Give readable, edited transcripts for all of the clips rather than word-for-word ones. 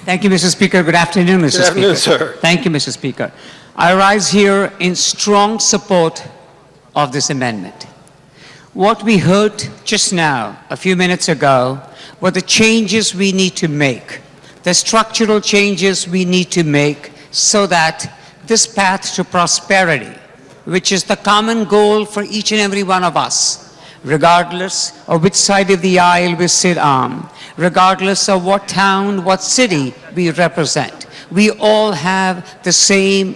Thank you, Mr. Speaker. Good afternoon, Mr. Good afternoon, Speaker. sir. Thank you, Mr. Speaker. I rise here in strong support of this amendment. What we heard just now, a few minutes ago, were the changes we need to make, the structural changes we need to make so that this path to prosperity, which is the common goal for each and every one of us, regardless of which side of the aisle we sit on, regardless of what town, what city we represent. We all have the same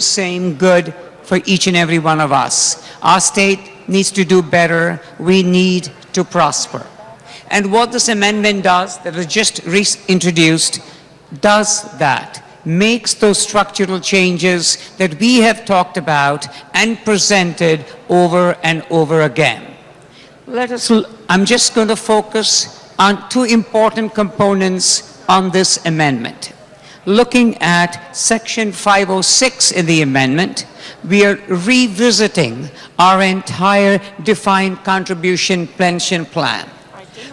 good for each and every one of us. Our state needs to do better. We need to prosper. And what this amendment does, that was just introduced, does that. Makes those structural changes that we have talked about and presented over and over again. I'm just going to focus on two important components on this amendment. Looking at Section 506 in the amendment, we are revisiting our entire defined contribution pension plan.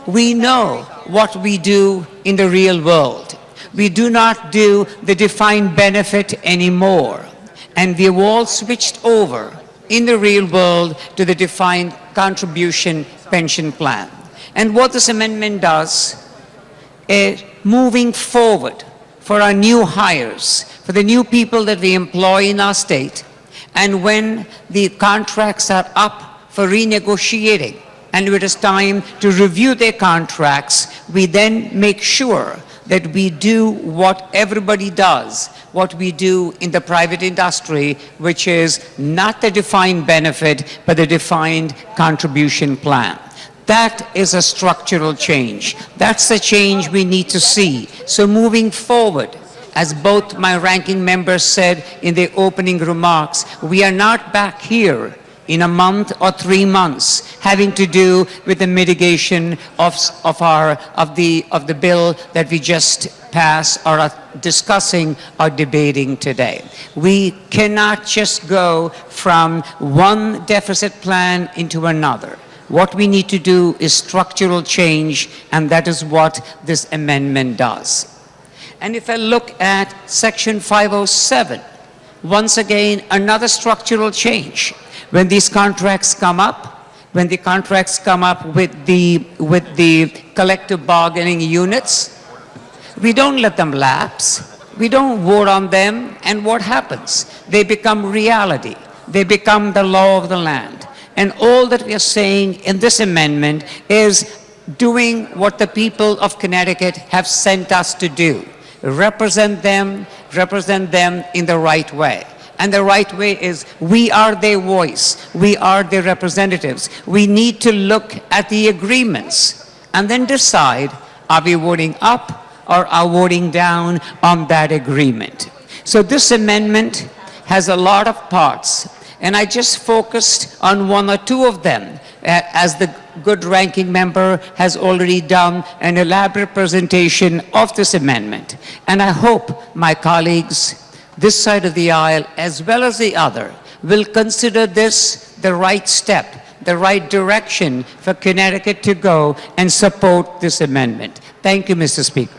We know what we do in the real world. We do not do the defined benefit anymore. And we have all switched over in the real world to the defined contribution pension plan. And what this amendment does is moving forward for our new hires, for the new people that we employ in our state, and when the contracts are up for renegotiating and it is time to review their contracts, we then make sure that we do what everybody does, what we do in the private industry, which is not the defined benefit, but the defined contribution plan. That is a structural change. That's the change we need to see. So moving forward, as both my ranking members said in their opening remarks, we are not back here in a month or 3 months having to do with the mitigation of the bill that we just passed or are discussing or debating today. We cannot just go from one deficit plan into another. What we need to do is structural change, and that is what this amendment does. And if I look at Section 507, once again, another structural change. When these contracts come up, when the contracts come up with the collective bargaining units, we don't let them lapse. We don't vote on them, and what happens? They become reality. They become the law of the land. And all that we are saying in this amendment is doing what the people of Connecticut have sent us to do. Represent them in the right way. And the right way is we are their voice. We are their representatives. We need to look at the agreements and then decide, are we voting up or are we voting down on that agreement? So this amendment has a lot of parts. And I just focused on one or two of them, as the good ranking member has already done an elaborate presentation of this amendment. And I hope my colleagues, this side of the aisle as well as the other, will consider this the right step, the right direction for Connecticut to go and support this amendment. Thank you, Mr. Speaker.